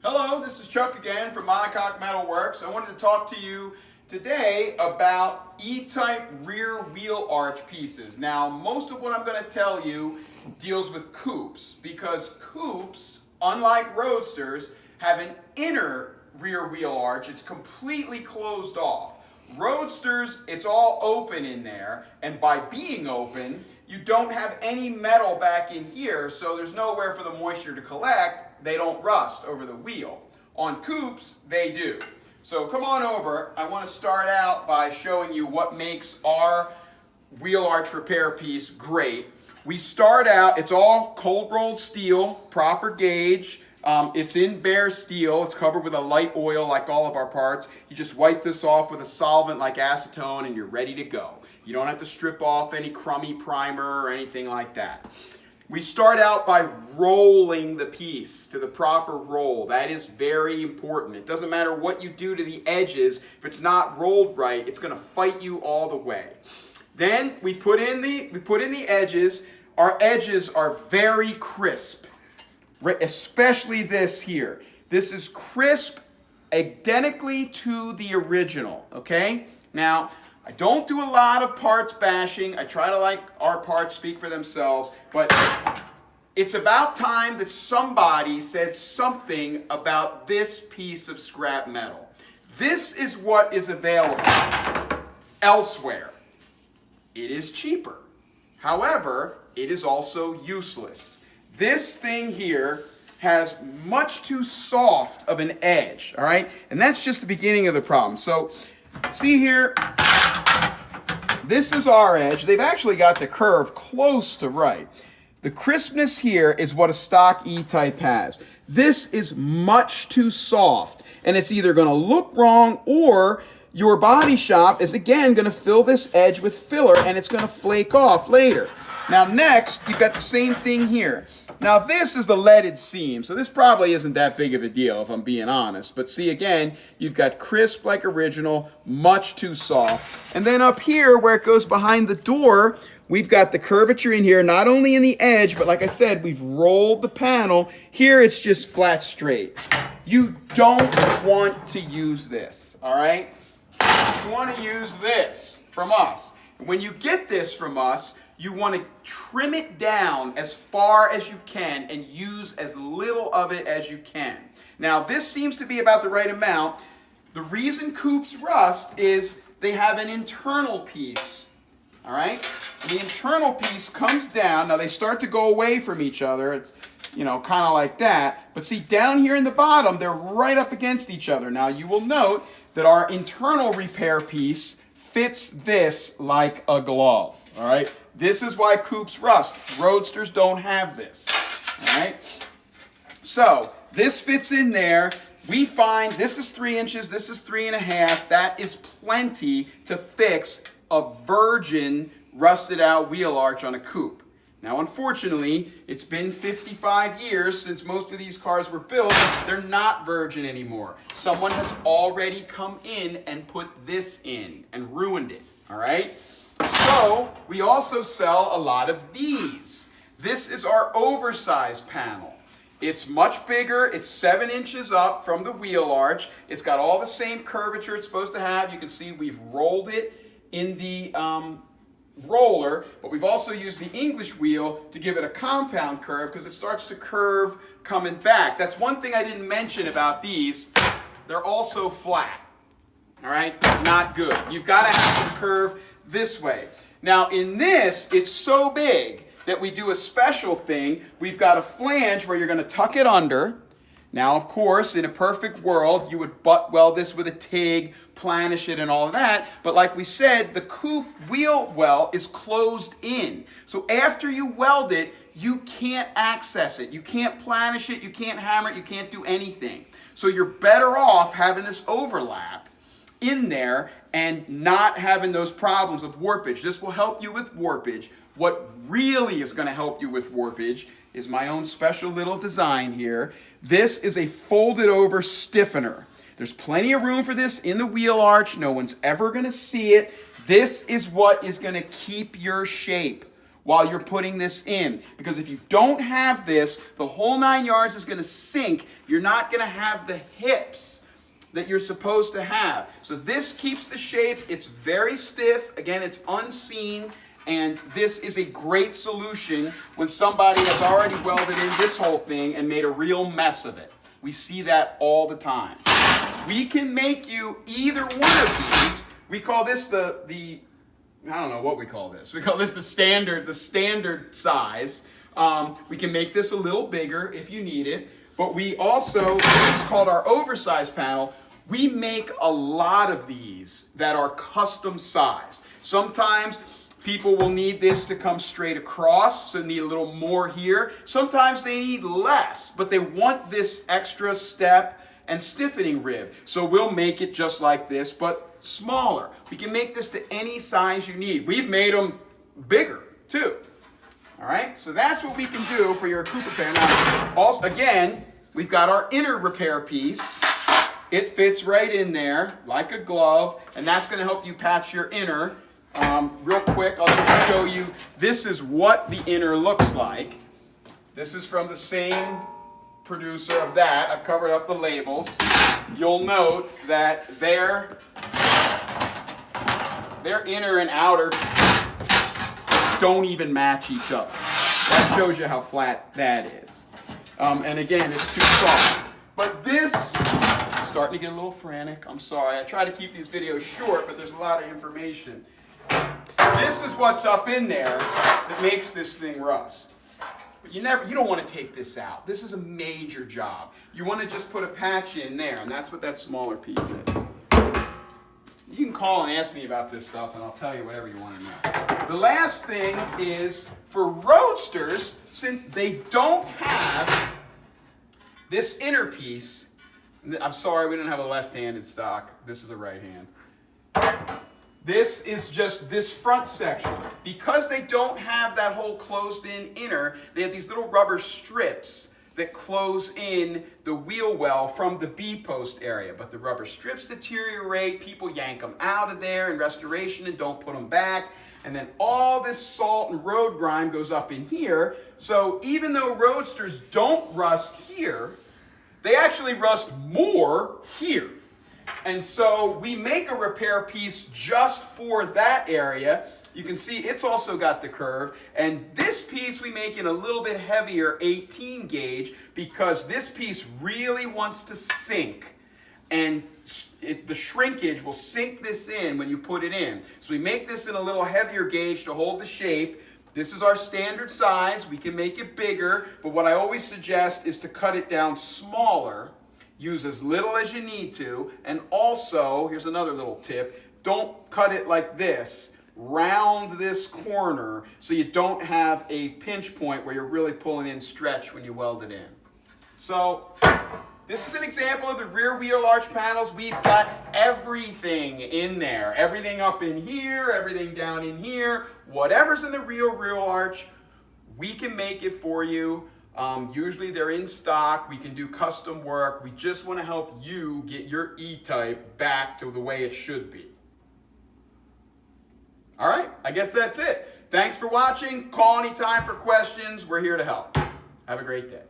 Hello, this is Chuck again from Monocoque Metal Works. I wanted to talk to you today about E-type rear wheel arch pieces. Now, most of what I'm going to tell you deals with coupes because coupes, unlike roadsters, have an inner rear wheel arch. It's completely closed off. Roadsters, it's all open in there, and by being open, you don't have any metal back in here, so there's nowhere for the moisture to collect. They don't rust over the wheel. On coupes, they do. So come on over. I want to start out by showing you what makes our wheel arch repair piece great. We start out, it's all cold rolled steel, proper gauge. It's in bare steel. It's covered with a light oil like all of our parts. You just wipe this off with a solvent like acetone and you're ready to go. You don't have to strip off any crummy primer or anything like that. We start out by rolling the piece to the proper roll. That is very important. It doesn't matter what you do to the edges. If it's not rolled right, it's going to fight you all the way. Then we put in the edges. Our edges are very crisp. Especially this here. This is crisp, identically to the original, okay? Now, I don't do a lot of parts bashing. I try to let our parts speak for themselves, but it's about time that somebody said something about this piece of scrap metal. This is what is available elsewhere. It is cheaper. However, it is also useless. This thing here has much too soft of an edge, all right? And that's just the beginning of the problem. So, see here, this is our edge. They've actually got the curve close to right. The crispness here is what a stock E-type has. This is much too soft, and it's either going to look wrong or your body shop is again going to fill this edge with filler and it's going to flake off later. Now next, you've got the same thing here. Now this is the leaded seam, so this probably isn't that big of a deal if I'm being honest. But see again, you've got crisp like original, much too soft. And then up here where it goes behind the door, we've got the curvature in here, not only in the edge, but like I said, we've rolled the panel. Here it's just flat straight. You don't want to use this, all right? You want to use this from us. When you get this from us, you want to trim it down as far as you can and use as little of it as you can. Now, this seems to be about the right amount. The reason coupes rust is they have an internal piece, all right? And the internal piece comes down. Now, they start to go away from each other. It's, kind of like that. But see, down here in the bottom, they're right up against each other. Now, you will note that our internal repair piece fits this like a glove, all right? This is why coupes rust. Roadsters don't have this, all right? So this fits in there. We find this is 3 inches, this is 3.5. That is plenty to fix a virgin rusted out wheel arch on a coupe. Now, unfortunately, it's been 55 years since most of these cars were built. They're not virgin anymore. Someone has already come in and put this in and ruined it, all right? So, we also sell a lot of these. This is our oversized panel. It's much bigger. It's 7 inches up from the wheel arch. It's got all the same curvature it's supposed to have. You can see we've rolled it in the roller, but we've also used the English wheel to give it a compound curve because it starts to curve coming back. That's one thing I didn't mention about these. They're also flat. All right? Not good. You've got to have them curve this way. Now in this, it's so big that we do a special thing. We've got a flange where you're going to tuck it under. Now, of course, in a perfect world, you would butt weld this with a TIG, planish it and all of that. But like we said, the coupe wheel well is closed in. So after you weld it, you can't access it. You can't planish it, you can't hammer it, you can't do anything. So you're better off having this overlap in there and not having those problems of warpage. This will help you with warpage. What really is going to help you with warpage is my own special little design here. This is a folded over stiffener. There's plenty of room for this in the wheel arch. No one's ever going to see it. This is what is going to keep your shape. while you're putting this in. Because if you don't have this, the whole 9 yards is going to sink. You're not going to have the hips that you're supposed to have. So this keeps the shape. It's very stiff. Again, it's unseen. And this is a great solution when somebody has already welded in this whole thing and made a real mess of it. We see that all the time. We can make you either one of these. We call this the I don't know what we call this. We call this the standard size. We can make this a little bigger if you need it. But we also, this is called our oversized panel. We make a lot of these that are custom sized. Sometimes people will need this to come straight across, so need a little more here. Sometimes they need less, but they want this extra step and stiffening rib. So we'll make it just like this, but smaller. We can make this to any size you need. We've made them bigger too. All right, so that's what we can do for your Cooper repair. Now, also, again, we've got our inner repair piece. It fits right in there like a glove, and that's going to help you patch your inner. Real quick, I'll just show you. This is what the inner looks like. This is from the same producer of that. I've covered up the labels. You'll note that their inner and outer don't even match each other. That shows you how flat that is. And again, it's too soft. But this, starting to get a little frantic. I'm sorry. I try to keep these videos short, but there's a lot of information. This is what's up in there that makes this thing rust. But you don't want to take this out. This is a major job. You want to just put a patch in there, and that's what that smaller piece is. You can call and ask me about this stuff, and I'll tell you whatever you want to know. The last thing is for roadsters, since they don't have this inner piece. I'm sorry, we don't have a left hand in stock. This is a right hand. This is just this front section. Because they don't have that whole closed-in inner, they have these little rubber strips that close in the wheel well from the B-post area. But the rubber strips deteriorate, people yank them out of there in restoration and don't put them back. And then all this salt and road grime goes up in here. So even though roadsters don't rust here, they actually rust more here. And so we make a repair piece just for that area. You can see it's also got the curve. And this piece we make in a little bit heavier 18 gauge because this piece really wants to sink. And the shrinkage will sink this in when you put it in. So we make this in a little heavier gauge to hold the shape. This is our standard size. We can make it bigger, but what I always suggest is to cut it down smaller. Use as little as you need to, and also, here's another little tip, don't cut it like this. Round this corner so you don't have a pinch point where you're really pulling in stretch when you weld it in. So, this is an example of the rear wheel arch panels. We've got everything in there. Everything up in here, everything down in here. Whatever's in the rear wheel arch, we can make it for you. Usually they're in stock. We can do custom work. We just want to help you get your E-type back to the way it should be. All right, I guess that's it. Thanks for watching. Call anytime for questions. We're here to help. Have a great day.